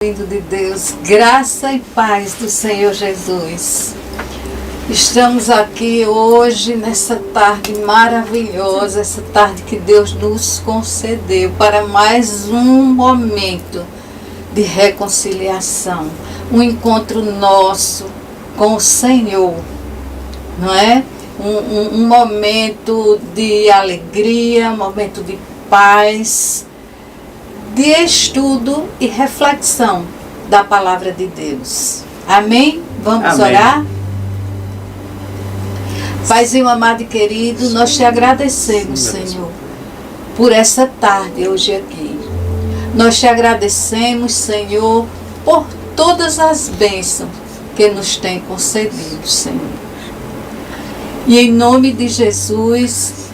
Filho de Deus, graça e paz do Senhor Jesus. Estamos aqui hoje, nessa tarde maravilhosa, essa tarde que Deus nos concedeu para mais um momento de reconciliação, um encontro nosso com o Senhor, não é? Um momento de alegria, um momento de paz, de estudo e reflexão da palavra de Deus. Amém? Vamos Amém. orar? Paizinho amado e querido, nós te agradecemos, Senhor, por essa tarde hoje aqui. Nós te agradecemos, Senhor, por todas as bênçãos que nos tem concedido, Senhor. E em nome de Jesus,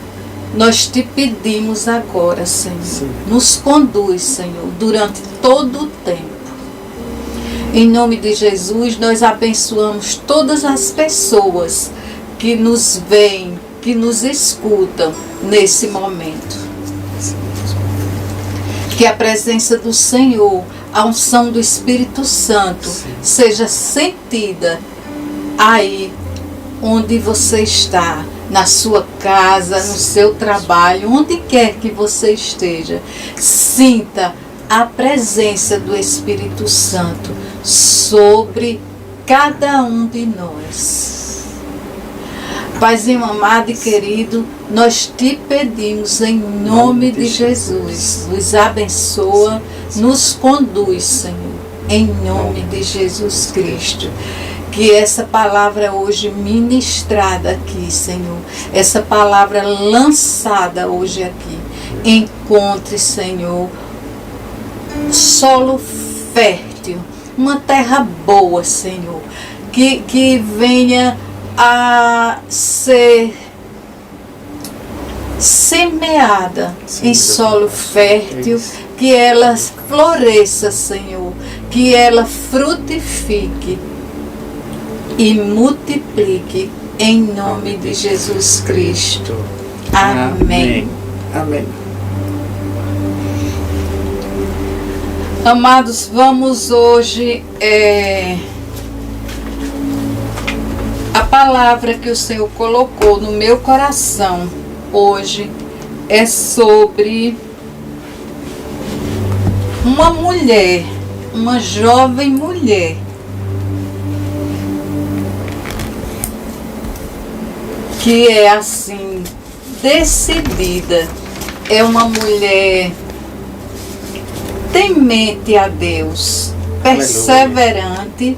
nós te pedimos agora, Senhor, nos conduz, Senhor, durante todo o tempo. Em nome de Jesus, nós abençoamos todas as pessoas que nos veem, que nos escutam nesse momento. Que a presença do Senhor, a unção do Espírito Santo seja sentida aí onde você está, na sua casa, no seu trabalho, onde quer que você esteja. Sinta a presença do Espírito Santo sobre cada um de nós. Paizinho amado e querido, nós te pedimos em nome de Jesus, nos abençoa, nos conduz, Senhor, em nome de Jesus Cristo. Que essa palavra hoje ministrada aqui, Senhor, essa palavra lançada hoje aqui, encontre, Senhor, solo fértil, uma terra boa, Senhor, que venha a ser semeada em solo fértil, que ela floresça, Senhor, que ela frutifique e multiplique em nome de Jesus Cristo. Amém. Amém. Amados, vamos hoje a palavra que o Senhor colocou no meu coração hoje é sobre uma mulher, uma jovem mulher que é assim, decidida, é uma mulher temente a Deus, perseverante,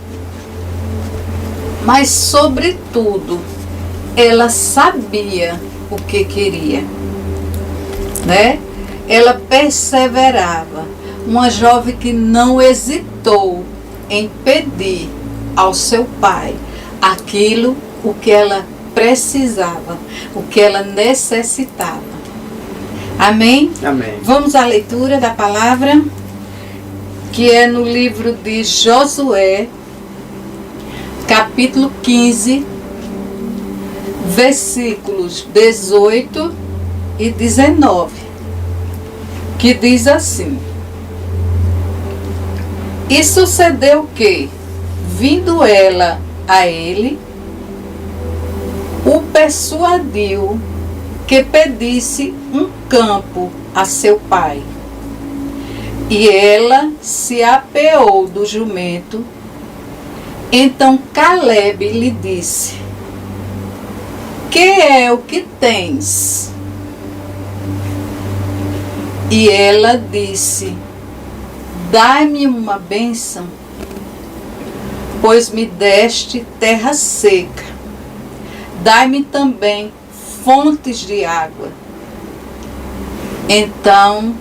mas sobretudo, ela sabia o que queria, né? Ela perseverava, uma jovem que não hesitou em pedir ao seu pai aquilo o que ela precisava, o que ela necessitava. Amém? Amém. Vamos à leitura da palavra, que é no livro de Josué, capítulo 15, versículos 18 e 19, que diz assim: E sucedeu que, vindo ela a ele, o persuadiu que pedisse um campo a seu pai. E ela se apeou do jumento. Então Calebe lhe disse: Que é o que tens? E ela disse: Dai-me uma bênção, pois me deste terra seca. Dai-me também fontes de água. Então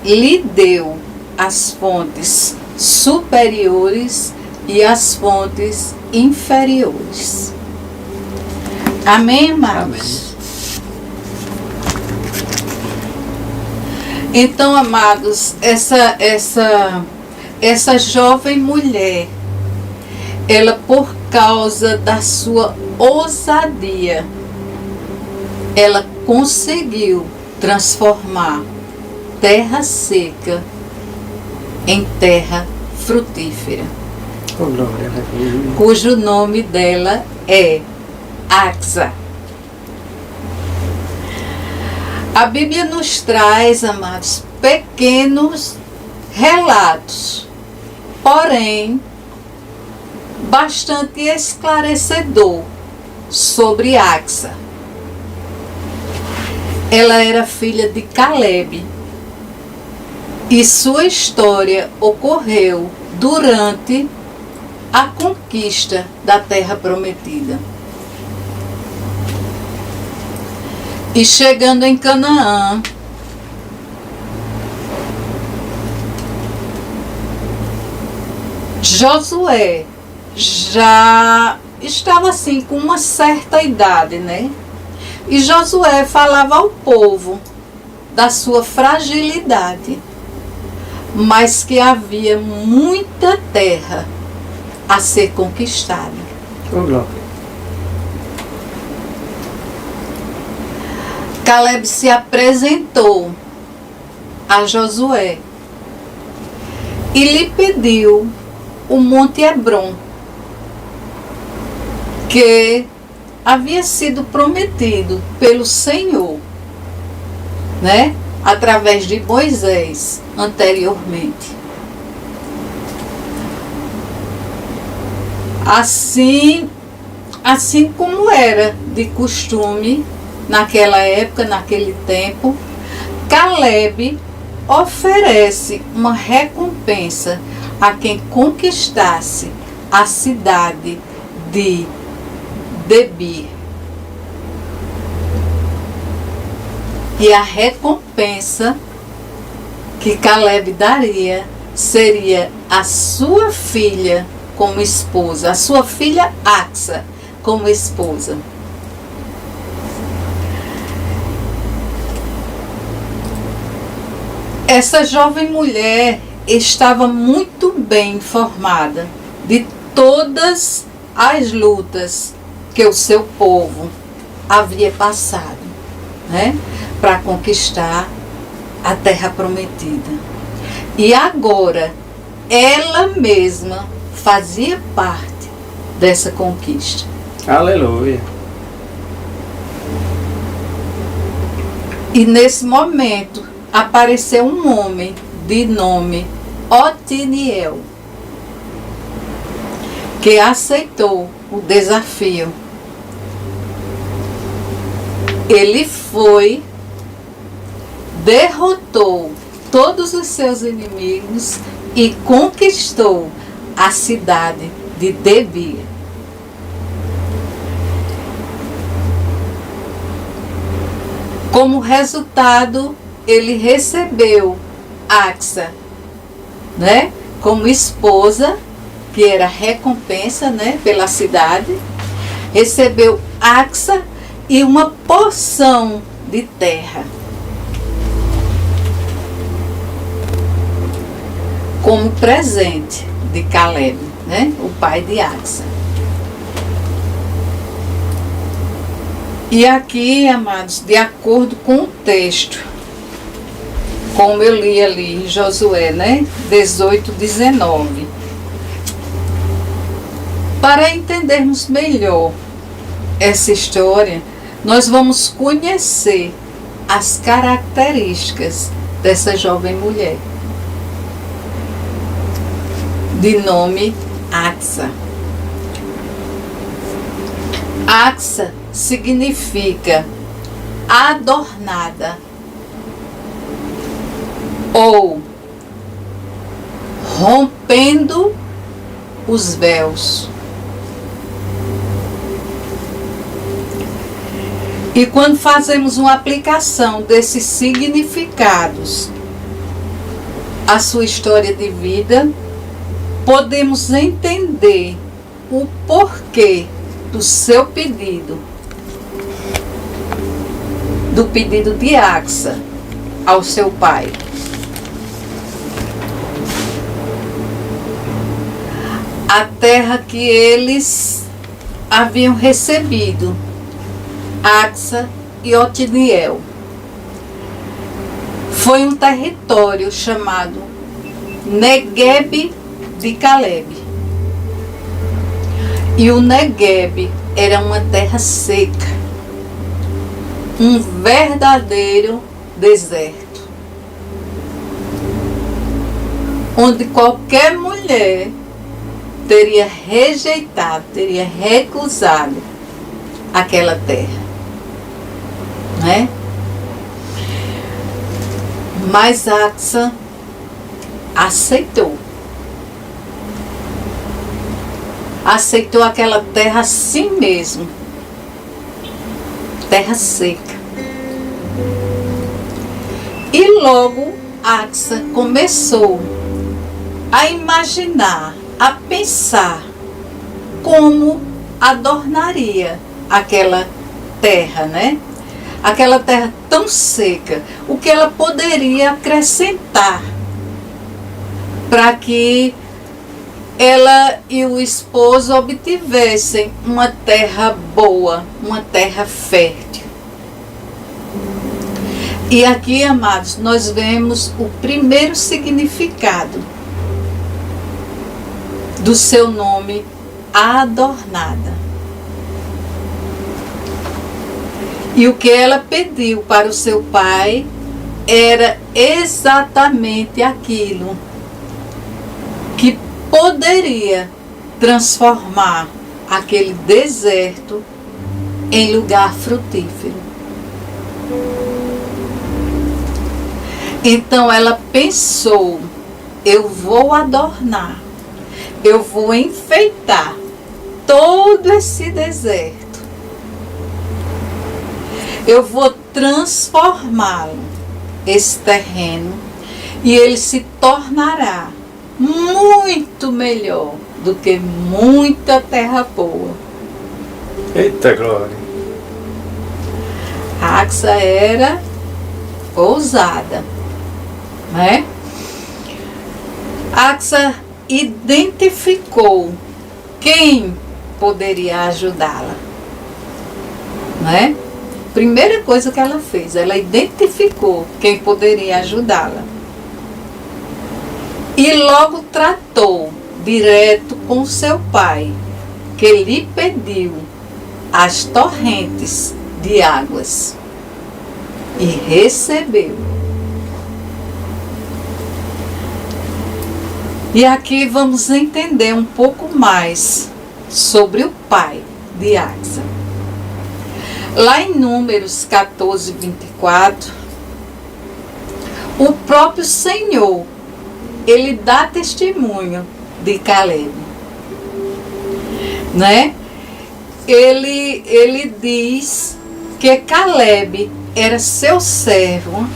lhe deu as fontes superiores e as fontes inferiores. Amém, amados? Amém. Então, amados, essa jovem mulher, ela, por causa da sua ousadia, ela conseguiu transformar terra seca em terra frutífera, Oh, glória a Deus. cujo nome dela é Axa. A Bíblia nos traz, amados, pequenos relatos, porém bastante esclarecedor sobre Axa. Ela era filha de Calebe e sua história ocorreu durante a conquista da Terra Prometida. E chegando em Canaã, Josué já estava assim com uma certa idade, né? E Josué falava ao povo da sua fragilidade, mas que havia muita terra a ser conquistada. Oh, glória. Calebe se apresentou a Josué e lhe pediu o Monte Hebrom, que havia sido prometido pelo Senhor, né, através de Moisés anteriormente. Assim como era de costume naquela época, naquele tempo, Calebe oferece uma recompensa a quem conquistasse a cidade de Debir. E a recompensa que Calebe daria seria a sua filha como esposa, a sua filha Axa como esposa. Essa jovem mulher estava muito bem informada de todas as lutas que o seu povo havia passado, né, para conquistar a Terra Prometida. E agora, ela mesma fazia parte dessa conquista. Aleluia. E nesse momento, apareceu um homem de nome Otiniel, que aceitou o desafio. Ele foi, derrotou todos os seus inimigos e conquistou a cidade de Debir. Como resultado, ele recebeu Axa, né, como esposa, que era recompensa, né, pela cidade. Recebeu Axa e uma porção de terra como presente de Calebe, né, o pai de Axa. E aqui, amados, de acordo com o texto, como eu li ali em Josué, né, 18, 19, para entendermos melhor essa história, nós vamos conhecer as características dessa jovem mulher, de nome Axa. Axa significa adornada ou rompendo os véus. E quando fazemos uma aplicação desses significados à sua história de vida, podemos entender o porquê do seu pedido, do pedido de Axa ao seu pai. A terra que eles haviam recebido, Axa e Otiniel, foi um território chamado Neguebe de Calebe. E o Neguebe era uma terra seca, um verdadeiro deserto, onde qualquer mulher teria rejeitado, teria recusado aquela terra, né? Mas Axa aceitou. Aceitou aquela terra assim mesmo, terra seca. E logo Axa começou a imaginar, a pensar como adornaria aquela terra, né? Aquela terra tão seca, o que ela poderia acrescentar para que ela e o esposo obtivessem uma terra boa, uma terra fértil. E aqui, amados, nós vemos o primeiro significado do seu nome, adornada. E o que ela pediu para o seu pai era exatamente aquilo que poderia transformar aquele deserto em lugar frutífero. Então ela pensou: eu vou adornar, eu vou enfeitar todo esse deserto, eu vou transformá-lo, esse terreno, e ele se tornará muito melhor do que muita terra boa. Eita glória! Axa era ousada, né? Axa identificou quem poderia ajudá-la, né? Primeira coisa que ela fez, ela identificou quem poderia ajudá-la. E logo tratou direto com seu pai, que lhe pediu as torrentes de águas. E recebeu. E aqui vamos entender um pouco mais sobre o pai de Axa. Lá em Números 14, 24, o próprio Senhor, ele dá testemunho de Calebe, né? Ele diz que Calebe era seu servo,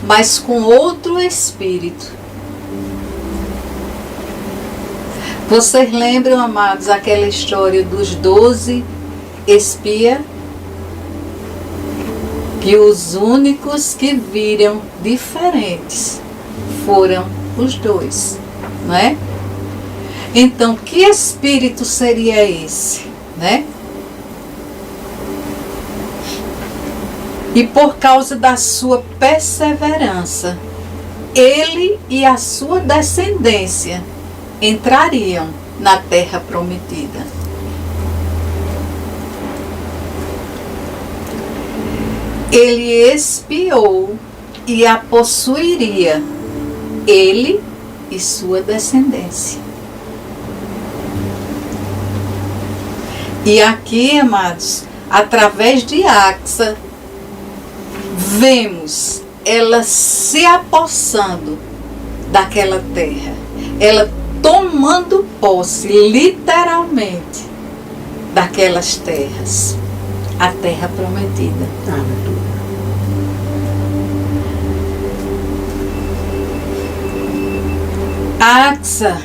mas com outro espírito. Vocês lembram, amados, aquela história dos 12 espias? Que os únicos que viram diferentes foram os dois, não é? Então, que espírito seria esse, né? E por causa da sua perseverança, ele e a sua descendência entrariam na terra prometida. Ele espiou e a possuiria, ele e sua descendência. E aqui, amados, através de Axa, vemos ela se apossando daquela terra, ela tomando posse, literalmente, daquelas terras, a terra prometida. Aleluia. Axa,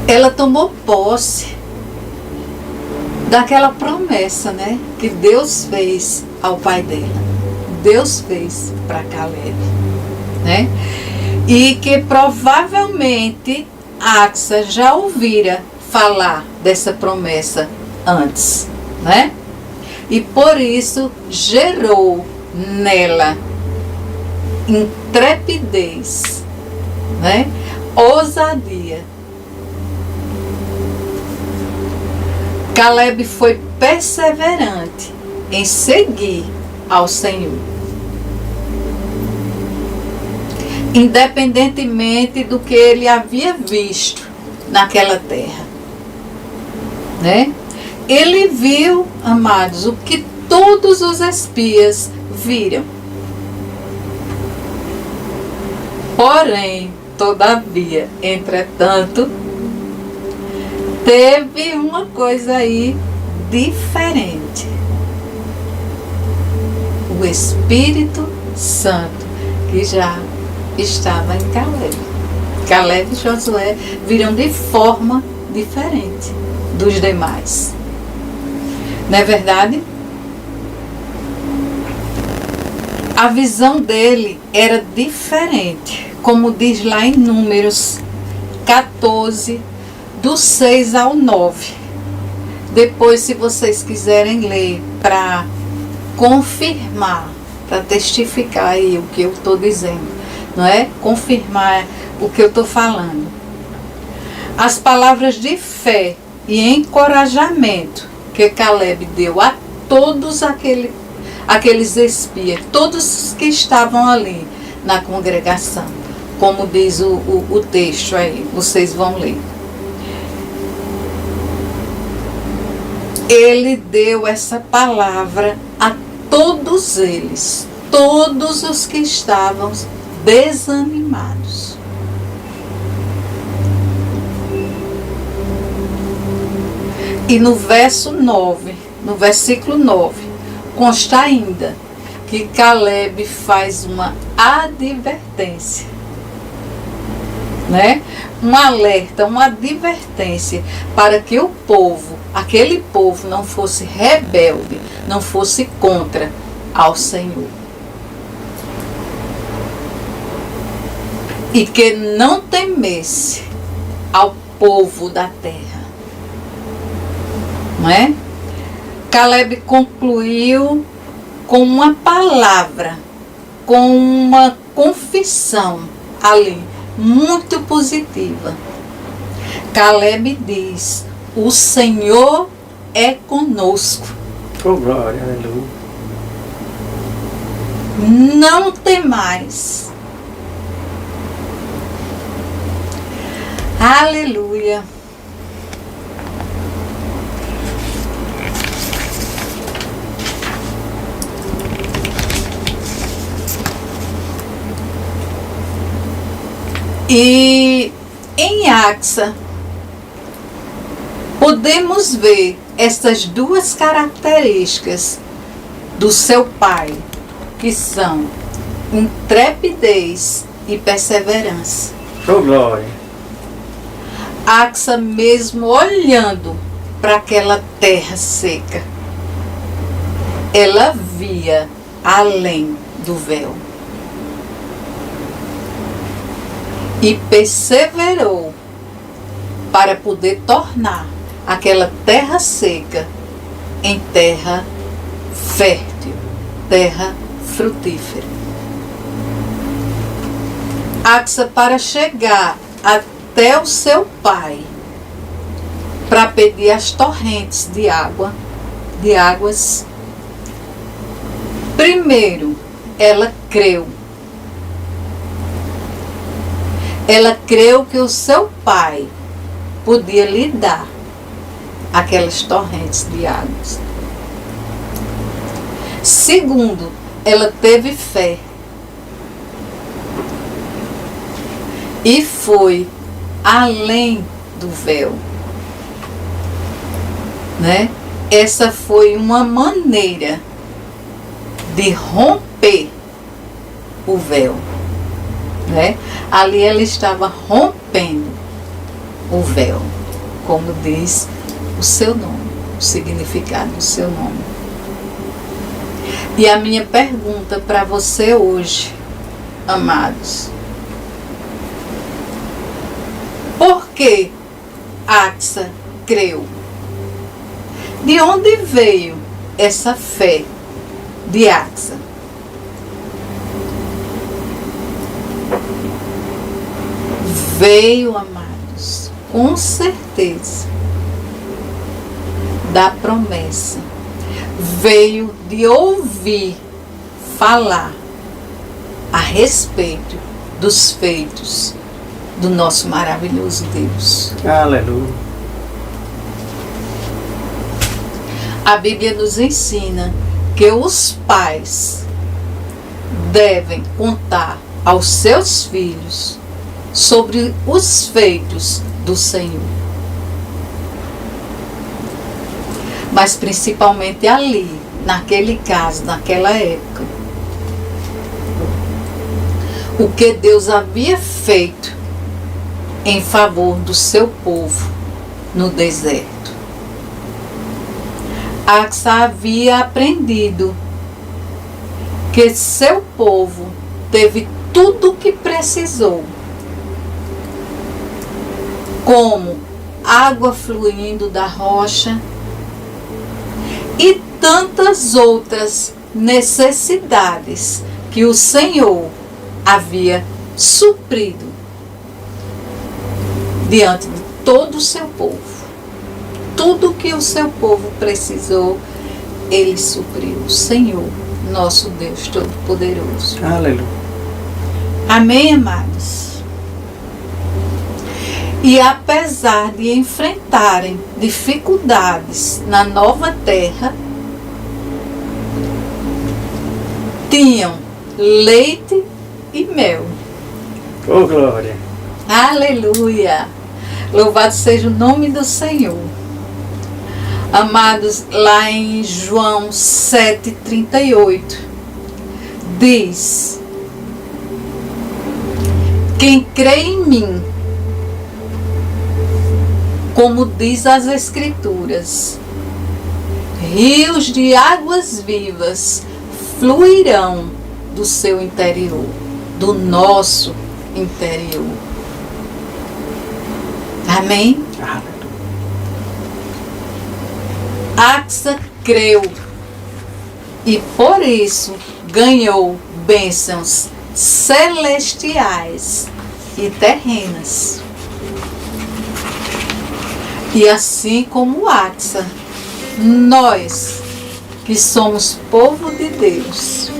ela tomou posse daquela promessa, né, que Deus fez ao pai dela. Deus fez para Calebe, né? E que provavelmente Axa já ouvira falar dessa promessa antes, né? E por isso gerou nela intrepidez, né? Ousadia. Caleb foi perseverante em seguir ao Senhor, independentemente do que ele havia visto naquela terra, né? Ele viu, amados, o que todos os espias viram. Porém, todavia, entretanto, teve uma coisa aí diferente. O Espírito Santo que já estava em Caleb. Caleb e Josué viram de forma diferente dos demais. Não é verdade? A visão dele era diferente, como diz lá em Números 14, do 6 ao 9. Depois, se vocês quiserem ler para confirmar, para testificar aí o que eu estou dizendo, não é? Confirmar o que eu estou falando. As palavras de fé e encorajamento que Caleb deu a todos aqueles espias, todos que estavam ali na congregação, como diz o texto aí, vocês vão ler. Ele deu essa palavra a todos eles, todos os que estavam desanimados. E no verso 9, no versículo 9, consta ainda que Caleb faz uma advertência, né? Um alerta, uma advertência para que o povo, aquele povo não fosse rebelde, não fosse contra ao Senhor. E que não temesse ao povo da terra. Não é? Caleb concluiu com uma palavra, com uma confissão ali, muito positiva. Caleb diz: o Senhor é conosco. Oh, glória, aleluia. Não temais. Aleluia. E em Axa, podemos ver essas duas características do seu pai, que são intrepidez e perseverança. Oh, glória. Axa, mesmo olhando para aquela terra seca, ela via além do véu. E perseverou para poder tornar aquela terra seca em terra fértil, terra frutífera. Axa, para chegar até o seu pai, para pedir as torrentes de águas, primeiro ela creu. Ela creu que o seu pai podia lhe dar aquelas torrentes de águas. Segundo, ela teve fé e foi além do véu, né? Essa foi uma maneira de romper o véu, né? Ali ela estava rompendo o véu, como diz o seu nome, o significado do seu nome. E a minha pergunta para você hoje, amados: por que Axa creu? De onde veio essa fé de Axa? veio, amados, com certeza, da promessa. Veio de ouvir falar a respeito dos feitos do nosso maravilhoso Deus. Aleluia. A Bíblia nos ensina que os pais devem contar aos seus filhos sobre os feitos do Senhor. Mas principalmente ali, naquele caso, naquela época, o que Deus havia feito em favor do seu povo no deserto. Axa havia aprendido que seu povo teve tudo o que precisou, como água fluindo da rocha e tantas outras necessidades que o Senhor havia suprido diante de todo o seu povo. Tudo que o seu povo precisou, Ele supriu. O Senhor, nosso Deus Todo-Poderoso. Aleluia. Amém, amados? E apesar de enfrentarem dificuldades na nova terra, tinham leite e mel. Oh, glória. Aleluia! Louvado seja o nome do Senhor. Amados, lá em João 7,38, diz: quem crê em mim, como diz as Escrituras, rios de águas vivas fluirão do seu interior, do nosso interior. Amém? Axa creu e por isso ganhou bênçãos celestiais e terrenas. E assim como Axa, nós que somos povo de Deus,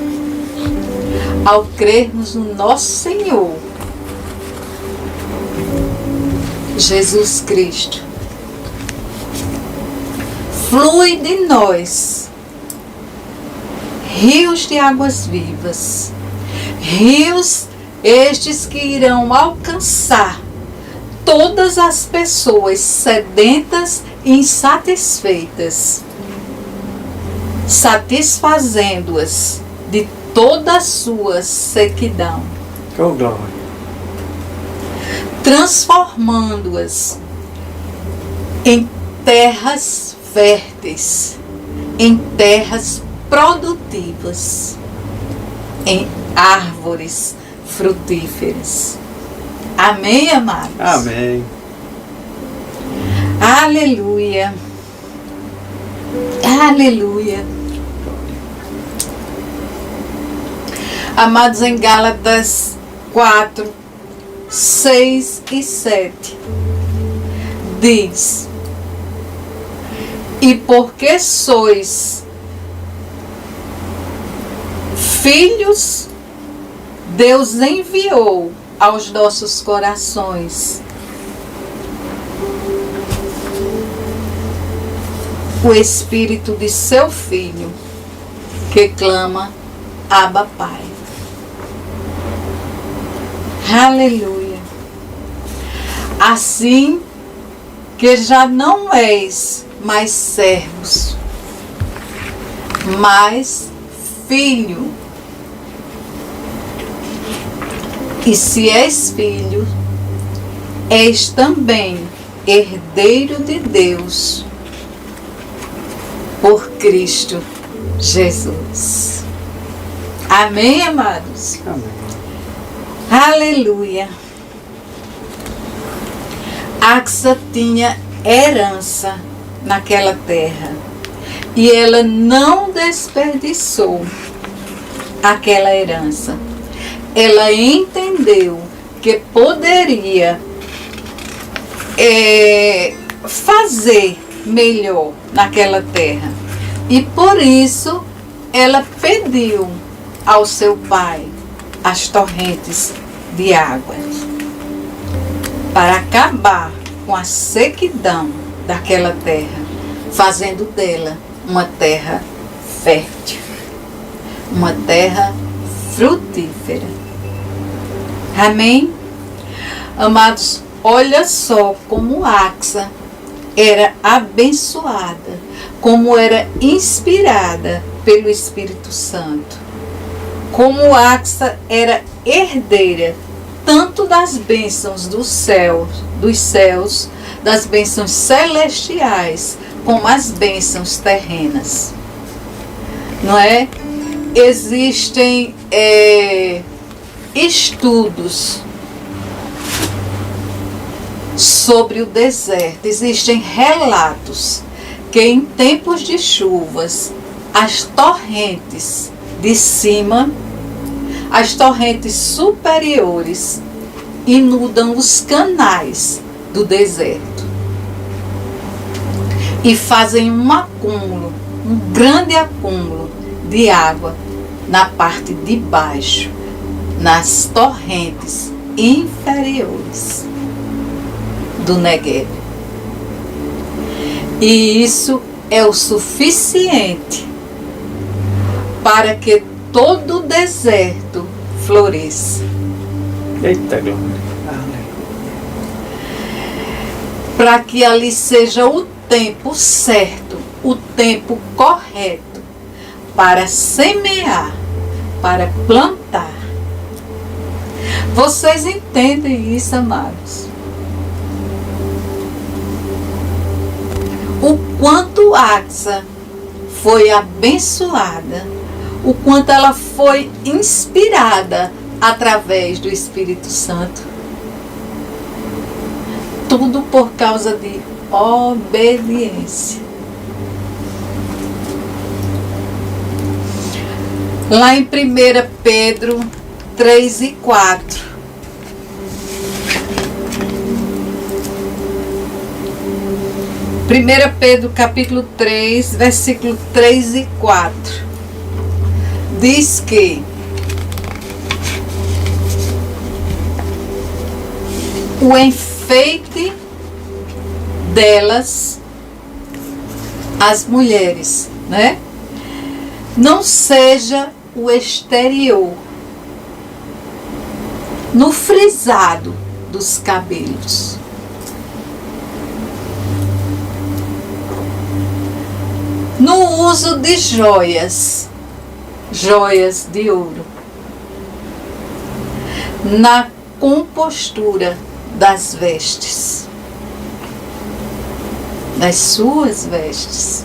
ao crermos no nosso Senhor Jesus Cristo, flui de nós rios de águas vivas, rios estes que irão alcançar todas as pessoas sedentas e insatisfeitas, satisfazendo-as de toda a sua sequidão, Oh, glória. transformando-as em terras férteis, em terras produtivas, em árvores frutíferas. Amém, amados? Amém. Aleluia. Aleluia. Amados, em Gálatas 4, 6 e 7, diz: e porque sois filhos, Deus enviou aos nossos corações o Espírito de seu Filho, que clama: Abba, Pai. Aleluia. Assim que já não és mais servos, mas filho. E se és filho, és também herdeiro de Deus por Cristo Jesus. Amém, amados? Amém. Aleluia. Axa tinha herança naquela terra e ela não desperdiçou aquela herança. Ela entendeu que poderia fazer melhor naquela terra. E por isso ela pediu ao seu pai as torrentes de água para acabar com a sequidão daquela terra, fazendo dela uma terra fértil, uma terra frutífera. Amém? Amados, olha só como Axa era abençoada, como era inspirada pelo Espírito Santo, como Axa era herdeira tanto das bênçãos dos céus, das bênçãos celestiais, como as bênçãos terrenas. Não é? Existem estudos sobre o deserto, existem relatos que em tempos de chuvas, as torrentes de cima, as torrentes superiores, inundam os canais do deserto e fazem um acúmulo, um grande acúmulo de água na parte de baixo, nas torrentes inferiores do Negueb. E isso é o suficiente para que todo o deserto floresça. Eita glória. Para que ali seja o tempo certo, o tempo correto para semear, para plantar. Vocês entendem isso, amados? O quanto Axa foi abençoada, o quanto ela foi inspirada através do Espírito Santo. Tudo por causa de obediência. Lá em 1 Pedro 3 e 4. 1 Pedro capítulo 3, versículo 3 e 4. Diz que o enfeite delas, as mulheres, né? Não seja o exterior, no frisado dos cabelos. No uso de joias, joias de ouro, na compostura das vestes, das suas vestes.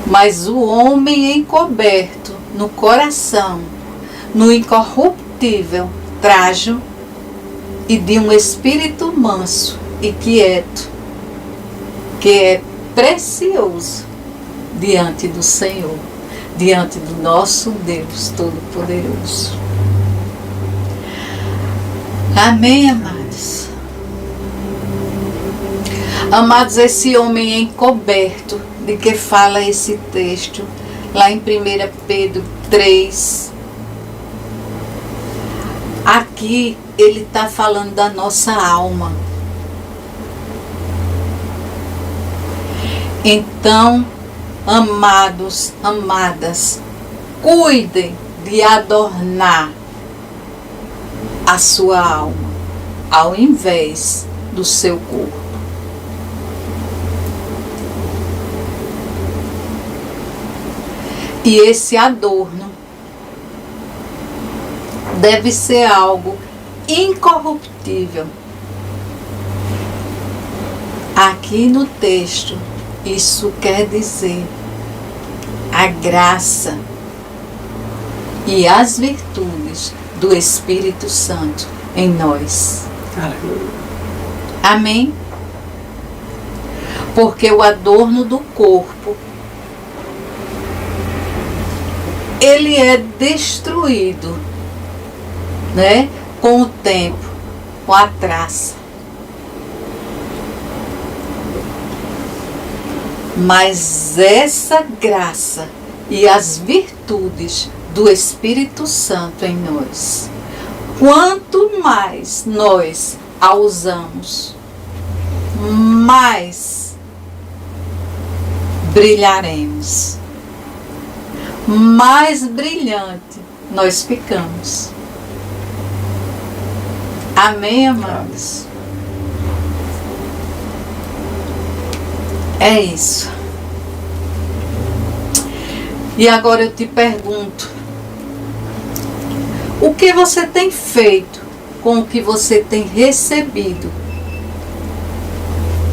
Mas o homem encoberto no coração, no incorruptível trajo e de um espírito manso e quieto, que é precioso diante do Senhor, diante do nosso Deus Todo-Poderoso. Amém, amados? Amados, esse homem encoberto, de que fala esse texto, lá em 1 Pedro 3, aqui ele está falando da nossa alma. Então, amados, amadas, cuidem de adornar a sua alma, ao invés do seu corpo. E esse adorno deve ser algo incorruptível. Aqui no texto, isso quer dizer a graça e as virtudes do Espírito Santo em nós. Aleluia. Amém? Porque o adorno do corpo, ele é destruído, né? com o tempo, com a traça. Mas essa graça e as virtudes do Espírito Santo em nós, quanto mais nós a usamos, mais brilharemos, mais brilhante nós ficamos. Amém, amados? É isso. E agora eu te pergunto, o que você tem feito com o que você tem recebido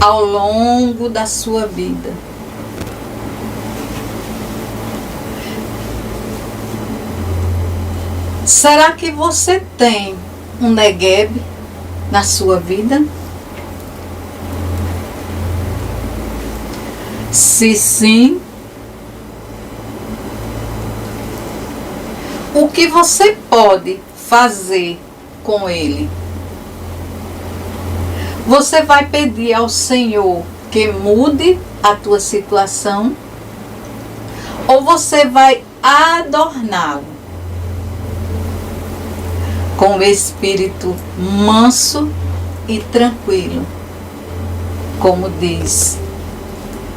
ao longo da sua vida? Será que você tem um Negueb na sua vida? Se sim, o que você pode fazer com ele? Você vai pedir ao Senhor que mude a tua situação? Ou você vai adorná-lo com o espírito manso e tranquilo, como diz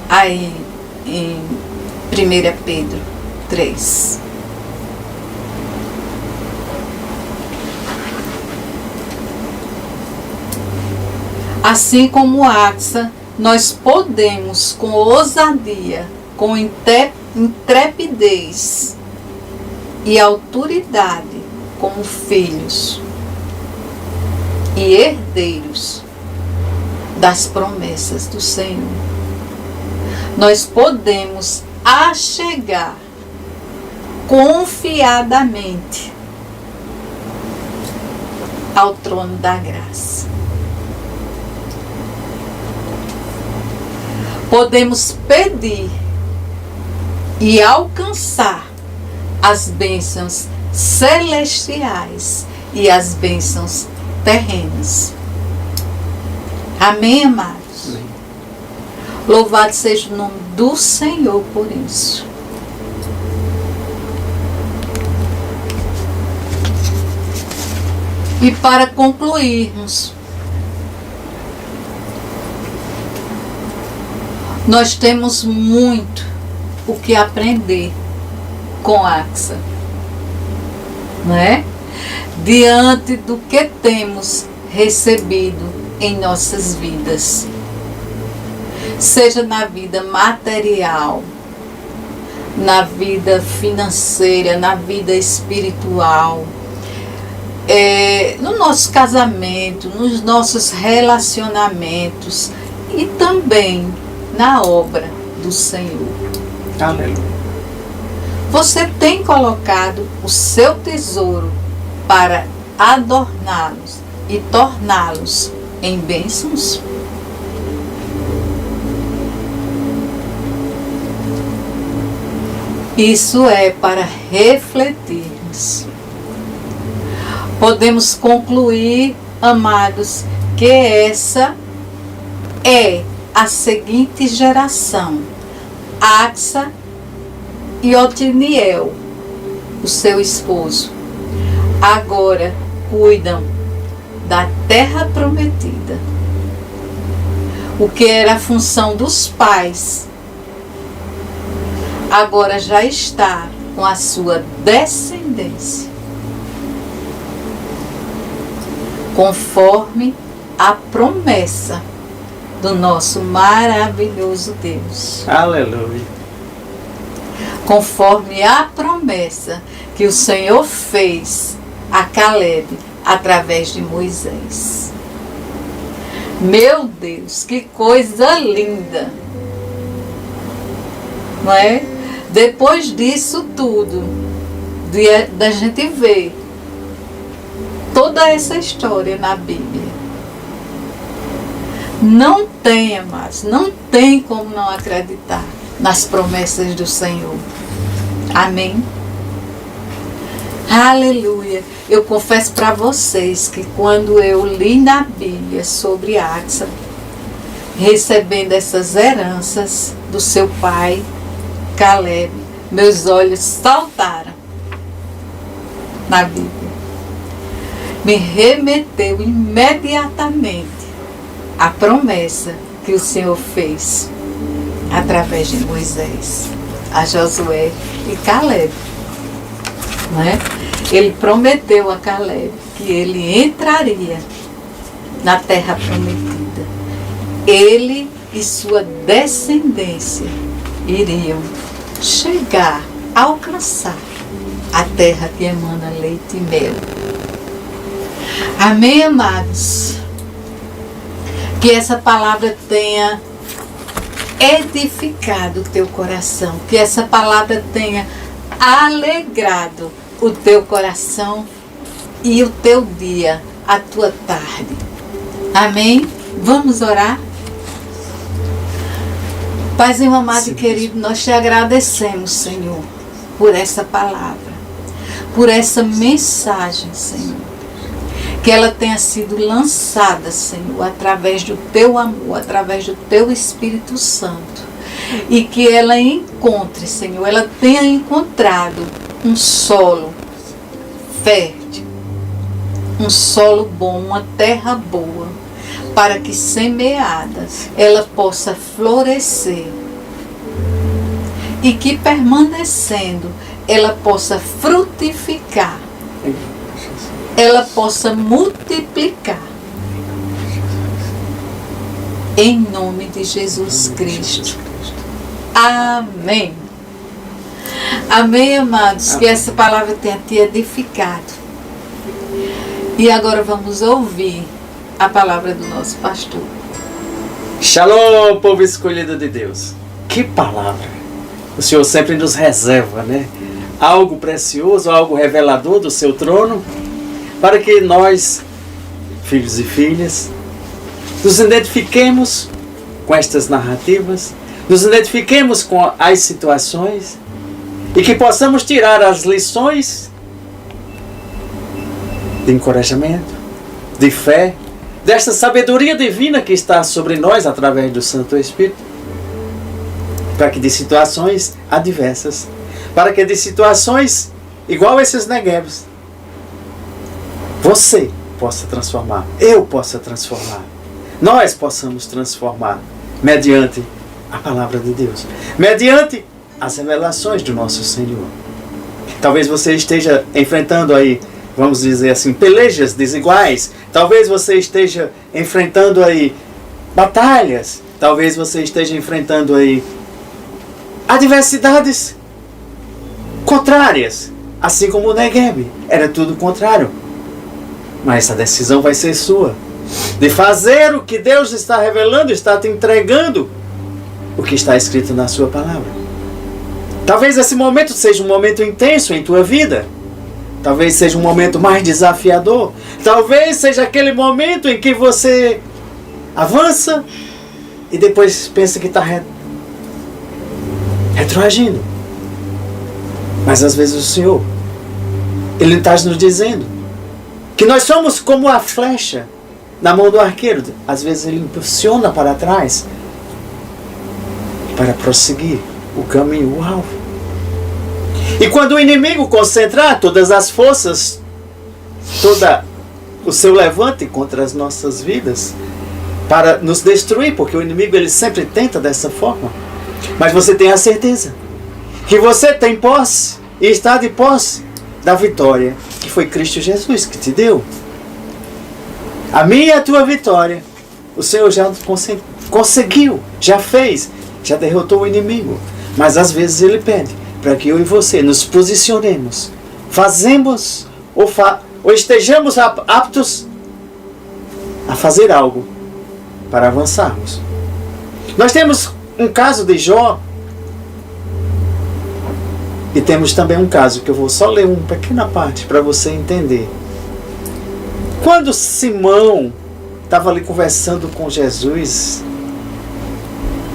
aí em 1 Pedro 3. Assim como Axa, nós podemos com ousadia, com intrepidez e autoridade, como filhos e herdeiros das promessas do Senhor, nós podemos achegar confiadamente ao trono da graça. Podemos pedir e alcançar as bênçãos celestiais e as bênçãos terrenas. Amém, amados? Amém. Louvado seja o nome do Senhor por isso. E para concluirmos, nós temos muito o que aprender com Axa, não é? Diante do que temos recebido em nossas vidas, seja na vida material, na vida financeira, na vida espiritual, no nosso casamento, nos nossos relacionamentos e também na obra do Senhor. Aleluia. Você tem colocado o seu tesouro para adorná-los e torná-los em bênçãos? Isso é para refletirmos. Podemos concluir, amados, que essa é a seguinte geração: Axa e Otiniel, o seu esposo, agora cuidam da terra prometida. O que era a função dos pais, agora já está com a sua descendência, conforme a promessa do nosso maravilhoso Deus. Aleluia. Conforme a promessa que o Senhor fez a Caleb através de Moisés. Meu Deus, que coisa linda! Não é? Depois disso tudo, da gente ver toda essa história na Bíblia, não tem, mas não tem como não acreditar nas promessas do Senhor. Amém? Aleluia. Eu confesso para vocês que quando eu li na Bíblia sobre Axa, recebendo essas heranças do seu pai, Caleb, meus olhos saltaram na Bíblia. Me remeteu imediatamente à promessa que o Senhor fez através de Moisés, a Josué e Caleb. Não é? Ele prometeu a Caleb que ele entraria na terra prometida. Ele e sua descendência iriam chegar, alcançar a terra que emana leite e mel. Amém, amados? Que essa palavra tenha edificado o teu coração, que essa palavra tenha alegrado o teu coração e o teu dia, a tua tarde. Amém? Vamos orar? Paizinho amado e querido, nós te agradecemos, Senhor, por essa palavra, por essa mensagem, Senhor. Que ela tenha sido lançada, Senhor, através do teu amor, através do teu Espírito Santo. E que ela encontre, Senhor, ela tenha encontrado um solo fértil, um solo bom, uma terra boa, para que semeada ela possa florescer e que permanecendo ela possa frutificar, ela possa multiplicar. Em nome de Jesus Cristo. Amém. Amém, amados. Que essa palavra tenha te edificado. E agora vamos ouvir a palavra do nosso pastor. Shalom, povo escolhido de Deus. Que palavra! O Senhor sempre nos reserva, né? Algo precioso, algo revelador do seu trono, para que nós, filhos e filhas, nos identifiquemos com estas narrativas, nos identifiquemos com as situações e que possamos tirar as lições de encorajamento, de fé, desta sabedoria divina que está sobre nós através do Santo Espírito, para que de situações adversas, para que de situações igual a esses Neguebs, você possa transformar, eu possa transformar, nós possamos transformar mediante a palavra de Deus, mediante as revelações do nosso Senhor. Talvez você esteja enfrentando aí, vamos dizer assim, pelejas desiguais. Talvez você esteja enfrentando aí batalhas. Talvez você esteja enfrentando aí adversidades contrárias. Assim como o Negueb, era tudo contrário. Mas a decisão vai ser sua. De fazer o que Deus está revelando, está te entregando o que está escrito na sua palavra. Talvez esse momento seja um momento intenso em tua vida. Talvez seja um momento mais desafiador. Talvez seja aquele momento em que você avança e depois pensa que está retroagindo. Mas às vezes o Senhor, Ele está nos dizendo que nós somos como a flecha na mão do arqueiro. Às vezes Ele impulsiona para trás para prosseguir o caminho, o alvo. E quando o inimigo concentrar todas as forças, todo o seu levante contra as nossas vidas, para nos destruir, porque o inimigo ele sempre tenta dessa forma. Mas você tem a certeza que você tem posse e está de posse da vitória que foi Cristo Jesus que te deu. A minha e a tua vitória, o Senhor já conseguiu, já fez, já derrotou o inimigo. Mas às vezes Ele pede para que eu e você nos posicionemos, fazemos ou estejamos aptos a fazer algo para avançarmos. Nós temos um caso de Jó e temos também um caso que eu vou só ler uma pequena parte para você entender. Quando Simão estava ali conversando com Jesus,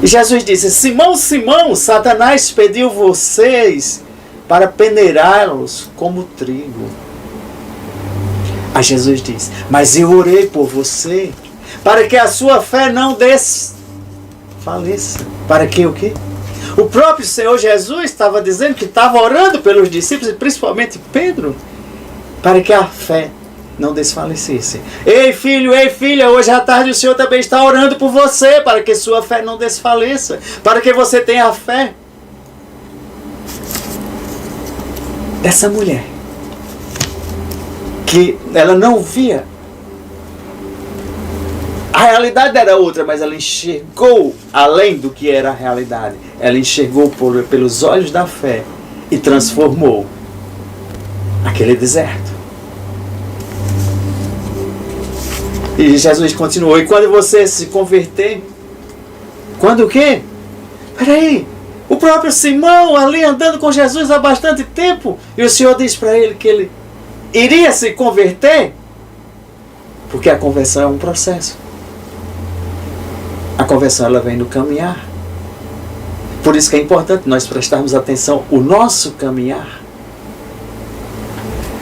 e Jesus disse: Simão, Simão, Satanás pediu vocês para peneirá-los como trigo. Aí Jesus diz: mas eu orei por você, para que a sua fé não desfaleça. Para que o quê? O próprio Senhor Jesus estava dizendo que estava orando pelos discípulos, e principalmente Pedro, para que a fé não desfalecesse. Ei filho, ei filha, hoje à tarde o Senhor também está orando por você, para que sua fé não desfaleça, para que você tenha a fé dessa mulher, que ela não via. A realidade era outra, mas ela enxergou além do que era a realidade. Ela enxergou pelos olhos da fé e transformou aquele deserto. E Jesus continuou: e quando você se converter, quando o quê? Peraí, o próprio Simão ali andando com Jesus há bastante tempo, e o Senhor diz para ele que ele iria se converter, porque a conversão é um processo. A conversão, ela vem no caminhar. Por isso que é importante nós prestarmos atenção ao nosso caminhar.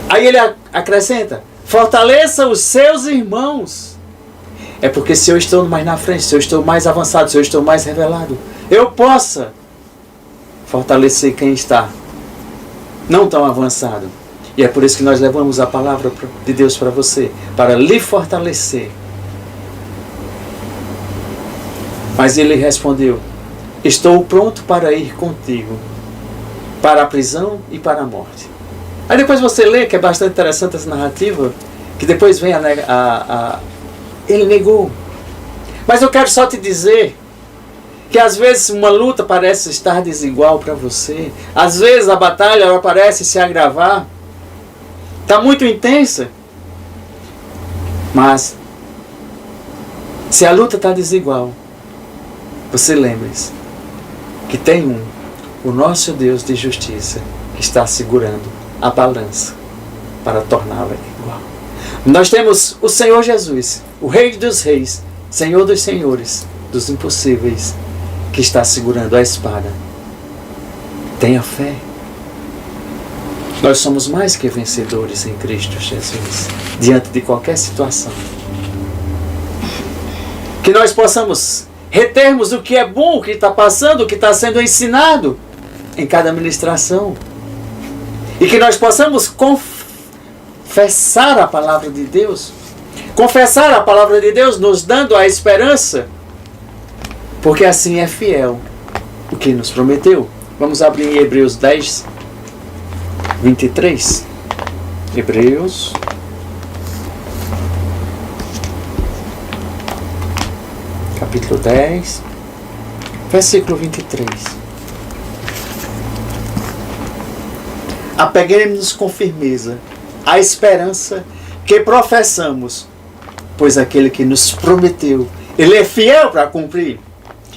Aí ele acrescenta: fortaleça os seus irmãos. É porque se eu estou mais na frente, se eu estou mais avançado, se eu estou mais revelado, eu possa fortalecer quem está não tão avançado. E é por isso que nós levamos a palavra de Deus para você, para lhe fortalecer. Mas ele respondeu: estou pronto para ir contigo, para a prisão e para a morte. Aí depois você lê, que é bastante interessante essa narrativa, que depois vem ele negou. Mas eu quero só te dizer que às vezes uma luta parece estar desigual para você. Às vezes a batalha ela parece se agravar. Está muito intensa. Mas se a luta está desigual, você lembre-se que tem o nosso Deus de justiça, que está segurando a balança para torná-la igual. Nós temos o Senhor Jesus, o Rei dos Reis, Senhor dos Senhores, dos impossíveis, que está segurando a espada. Tenha fé. Nós somos mais que vencedores em Cristo Jesus, diante de qualquer situação. Que nós possamos retermos o que é bom, o que está passando, o que está sendo ensinado em cada ministração. E que nós possamos confessar a palavra de Deus. Confessar a palavra de Deus nos dando a esperança. Porque assim é fiel o que nos prometeu. Vamos abrir em Hebreus 10, 23. Hebreus. Capítulo 10, versículo 23. Apeguemos-nos com firmeza à esperança que professamos, pois aquele que nos prometeu, ele é fiel para cumprir.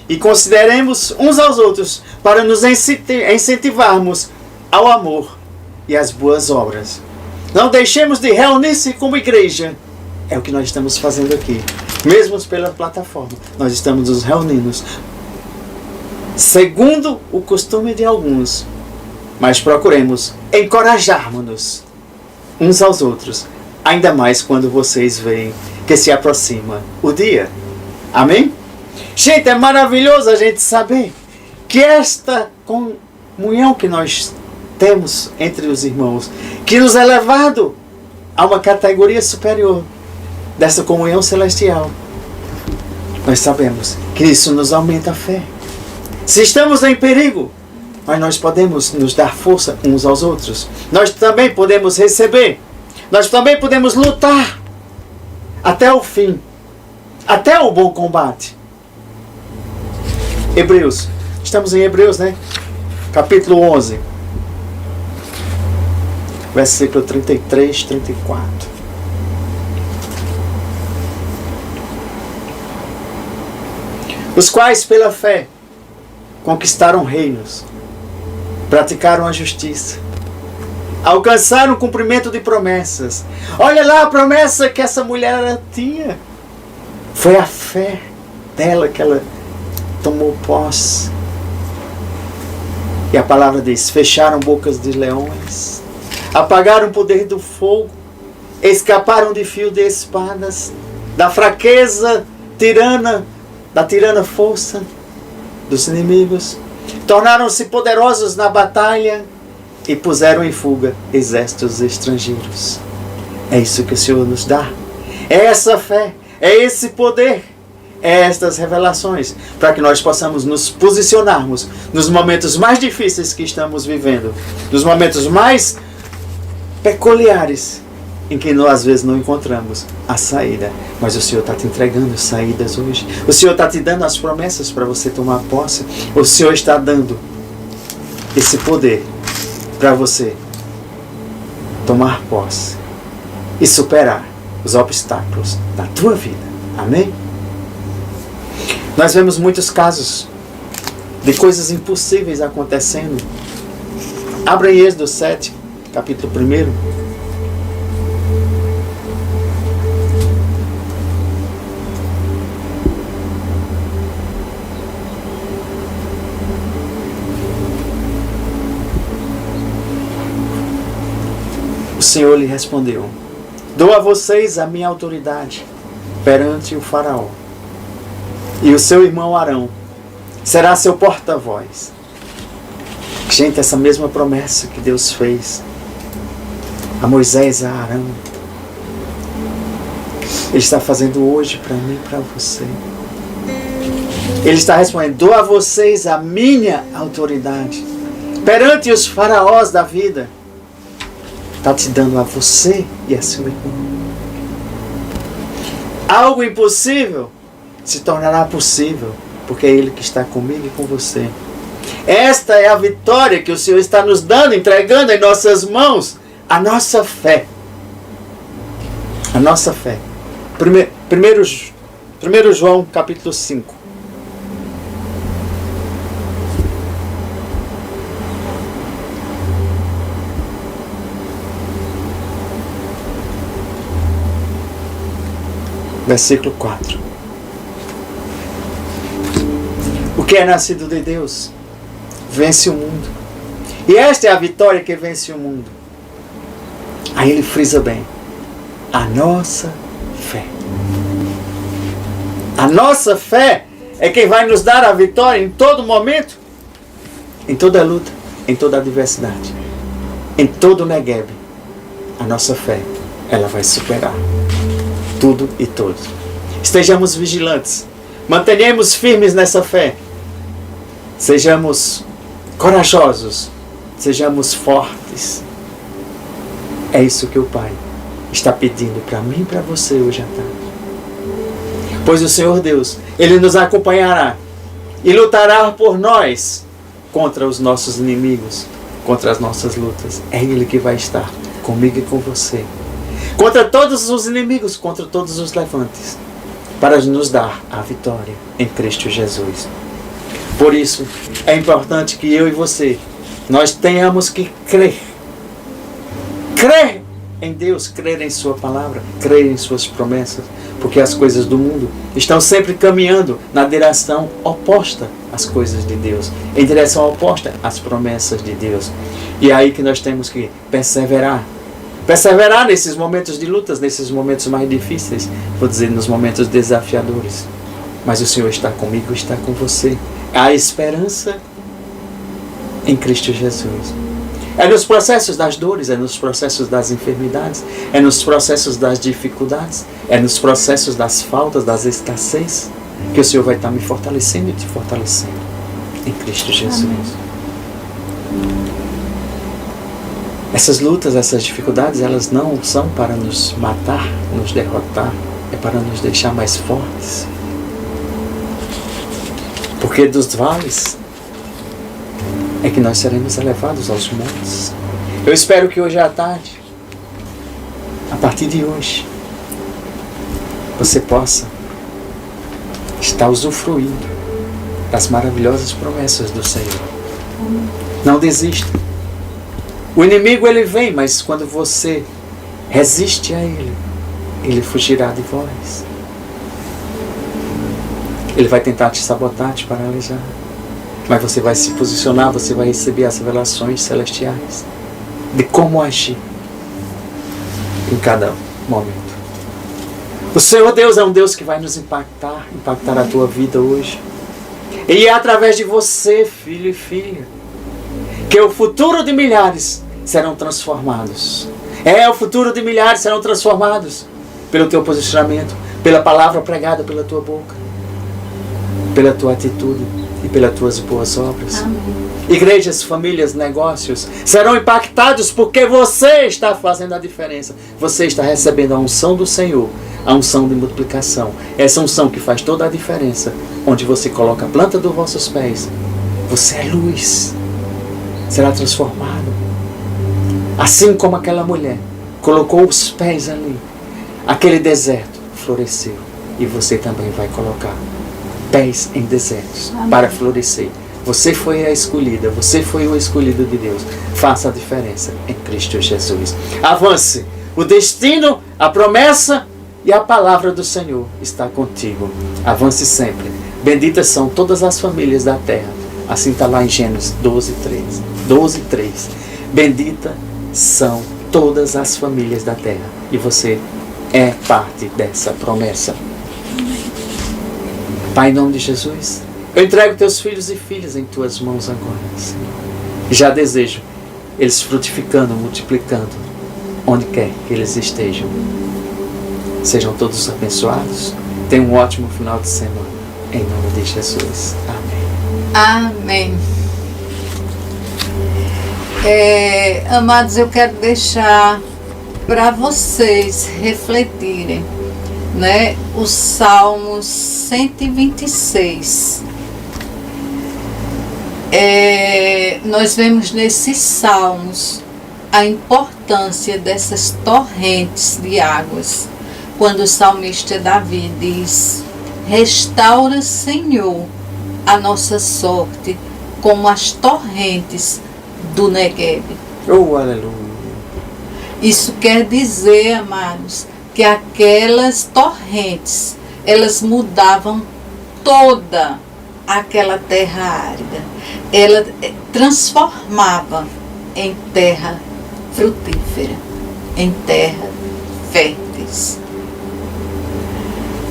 E consideremos uns aos outros para nos incentivarmos ao amor e às boas obras. Não deixemos de reunir-se como igreja. É o que nós estamos fazendo aqui. Mesmo pela plataforma, nós estamos nos reunindo segundo o costume de alguns, mas procuremos encorajarmos-nos uns aos outros, ainda mais quando vocês veem que se aproxima o dia. Amém? Gente, é maravilhoso a gente saber que esta comunhão que nós temos entre os irmãos, que nos é levado a uma categoria superior dessa comunhão celestial, nós sabemos que isso nos aumenta a fé. Se estamos em perigo, mas nós podemos nos dar força uns aos outros. Nós também podemos receber. Nós também podemos lutar até o fim, até o bom combate. Hebreus, estamos em Hebreus, né? Capítulo 11, versículo 33, 34. Os quais, pela fé, conquistaram reinos, praticaram a justiça, alcançaram o cumprimento de promessas. Olha lá a promessa que essa mulher tinha. Foi a fé dela que ela tomou posse. E a palavra diz: fecharam bocas de leões, apagaram o poder do fogo, escaparam de fio de espadas, da fraqueza da tirana força dos inimigos, tornaram-se poderosos na batalha e puseram em fuga exércitos estrangeiros. É isso que o Senhor nos dá. É essa fé, é esse poder, é estas revelações, para que nós possamos nos posicionarmos nos momentos mais difíceis que estamos vivendo, nos momentos mais peculiares, em que nós às vezes não encontramos a saída. Mas o Senhor está te entregando saídas hoje. O Senhor está te dando as promessas para você tomar posse. O Senhor está dando esse poder para você tomar posse e superar os obstáculos da tua vida. Amém? Nós vemos muitos casos de coisas impossíveis acontecendo. Abra em Êxodo 7, capítulo 1. O Senhor lhe respondeu: dou a vocês a minha autoridade perante o faraó, e o seu irmão Arão será seu porta-voz. Gente, essa mesma promessa que Deus fez a Moisés e a Arão, Ele está fazendo hoje para mim e para você. Ele está respondendo: dou a vocês a minha autoridade perante os faraós da vida. Está te dando a você e a seu irmão. Algo impossível se tornará possível, porque é Ele que está comigo e com você. Esta é a vitória que o Senhor está nos dando, entregando em nossas mãos, a nossa fé. A nossa fé. 1 João capítulo 5. Versículo 4. O que é nascido de Deus vence o mundo. E esta é a vitória que vence o mundo. Aí ele frisa bem: a nossa fé. A nossa fé é quem vai nos dar a vitória em todo momento, em toda luta, em toda adversidade, em todo Negueb. A nossa fé, ela vai superar tudo e todos. Estejamos vigilantes, mantenhamos firmes nessa fé, sejamos corajosos, sejamos fortes. É isso que o Pai está pedindo para mim e para você hoje à tarde. Pois o Senhor Deus, Ele nos acompanhará e lutará por nós contra os nossos inimigos, contra as nossas lutas. É Ele que vai estar comigo e com você, contra todos os inimigos, contra todos os levantes, para nos dar a vitória em Cristo Jesus. Por isso, é importante que eu e você, nós tenhamos que crer. Crer em Deus, crer em Sua palavra, crer em Suas promessas, porque as coisas do mundo estão sempre caminhando na direção oposta às coisas de Deus, em direção oposta às promessas de Deus. E é aí que nós temos que perseverar. Perseverar nesses momentos de lutas, nesses momentos mais difíceis, vou dizer, nos momentos desafiadores. Mas o Senhor está comigo, está com você. Há esperança em Cristo Jesus. É nos processos das dores, é nos processos das enfermidades, é nos processos das dificuldades, é nos processos das faltas, das escassez, que o Senhor vai estar me fortalecendo e te fortalecendo em Cristo Jesus. Amém. Essas lutas, essas dificuldades, elas não são para nos matar, nos derrotar, é para nos deixar mais fortes. Porque dos vales é que nós seremos elevados aos montes. Eu espero que hoje à tarde, a partir de hoje, você possa estar usufruindo das maravilhosas promessas do Senhor. Não desista. O inimigo, ele vem, mas quando você resiste a ele, ele fugirá de vós. Ele vai tentar te sabotar, te paralisar. Mas você vai se posicionar, você vai receber as revelações celestiais de como agir em cada momento. O Senhor Deus é um Deus que vai nos impactar a tua vida hoje. E é através de você, filho e filha, que o futuro de milhares serão transformados. O futuro de milhares serão transformados pelo teu posicionamento, pela palavra pregada pela tua boca, pela tua atitude e pelas tuas boas obras. Amém. Igrejas, famílias, negócios serão impactados porque você está fazendo a diferença. Você está recebendo a unção do Senhor, a unção de multiplicação. Essa unção que faz toda a diferença. Onde você coloca a planta dos vossos pés, você é luz. Será transformado. Assim como aquela mulher colocou os pés ali, aquele deserto floresceu. E você também vai colocar pés em desertos. Amém. Para florescer. Você foi a escolhida, você foi o escolhido de Deus. Faça a diferença em Cristo Jesus. Avance. O destino, a promessa e a palavra do Senhor está contigo. Avance sempre. Benditas são todas as famílias da terra. Assim está lá em Gênesis 12:3. 12:3. Bendita são todas as famílias da terra. E você é parte dessa promessa. Pai, em nome de Jesus, eu entrego teus filhos e filhas em tuas mãos agora, Senhor. Já desejo eles frutificando, multiplicando, onde quer que eles estejam. Sejam todos abençoados. Tenham um ótimo final de semana. Em nome de Jesus. Amém. Amém. Amados, eu quero deixar para vocês refletirem, né, os Salmos 126. Nós vemos nesses salmos a importância dessas torrentes de águas. Quando o salmista Davi diz: restaura, Senhor, a nossa sorte como as torrentes do Negueb. Oh, aleluia. Isso quer dizer, amados, que aquelas torrentes, elas mudavam toda aquela terra árida. Ela transformava em terra frutífera, em terra férteis.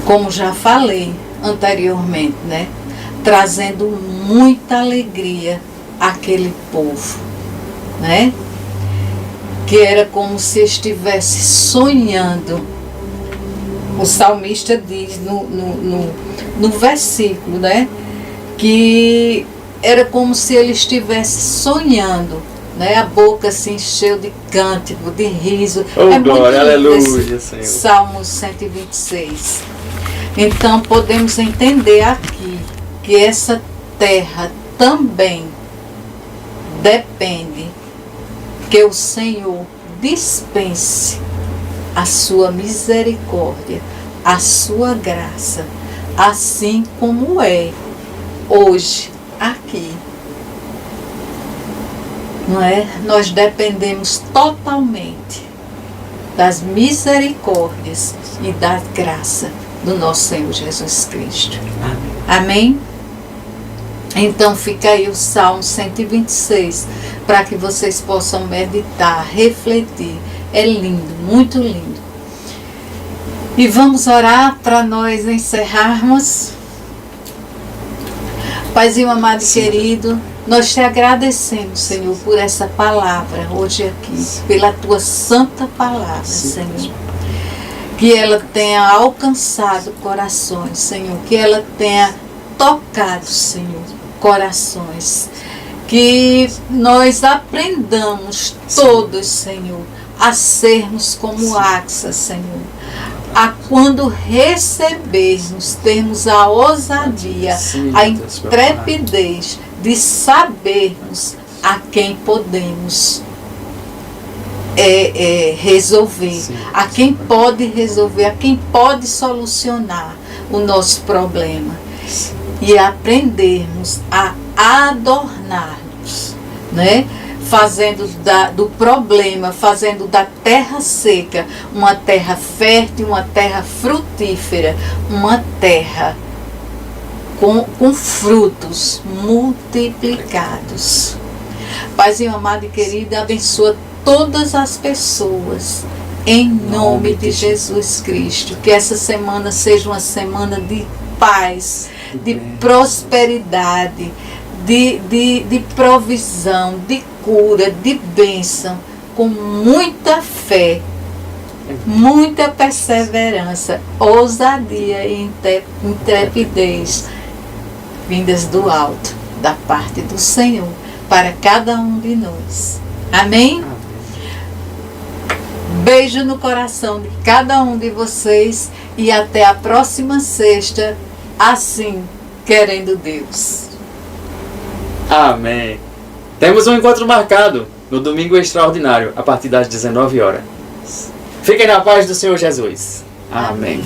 Como já falei anteriormente, né? Trazendo muita alegria àquele povo, né? Que era como se estivesse sonhando. O salmista diz no versículo, né? Que era como se ele estivesse sonhando, né? A boca se encheu de cântico, de riso. Oh, glória, aleluia, Senhor. Salmo 126. Então podemos entender aqui que essa terra também depende que o Senhor dispense a sua misericórdia, a sua graça, assim como é hoje aqui. Não é? Nós dependemos totalmente das misericórdias e da graça do nosso Senhor Jesus Cristo. Amém? Então fica aí o Salmo 126, para que vocês possam meditar, refletir. É lindo, muito lindo. E vamos orar para nós encerrarmos. Paizinho amado e querido, nós te agradecemos, Senhor, por essa palavra hoje aqui, pela tua santa palavra, Senhor. Que ela tenha alcançado corações, Senhor, que ela tenha tocado, Senhor, corações. Que nós aprendamos todos, Senhor, a sermos como Axa, Senhor. A quando recebermos, termos a ousadia, a intrepidez de sabermos a quem podemos resolver, a quem pode resolver, a quem pode solucionar o nosso problema. E aprendermos a adornar-nos, né? Fazendo do problema, fazendo da terra seca uma terra fértil, uma terra frutífera, uma terra com frutos multiplicados. Paizinho amado e querido, abençoa todas as pessoas em nome de Jesus Cristo. Que essa semana seja uma semana de paz, de prosperidade, de provisão, de cura, de bênção, com muita fé, muita perseverança, ousadia e intrepidez vindas do alto, da parte do Senhor, para cada um de nós. Amém? Beijo no coração de cada um de vocês e até a próxima sexta, assim querendo Deus. Amém. Temos um encontro marcado no Domingo Extraordinário, a partir das 19 horas. Fiquem na paz do Senhor Jesus. Amém.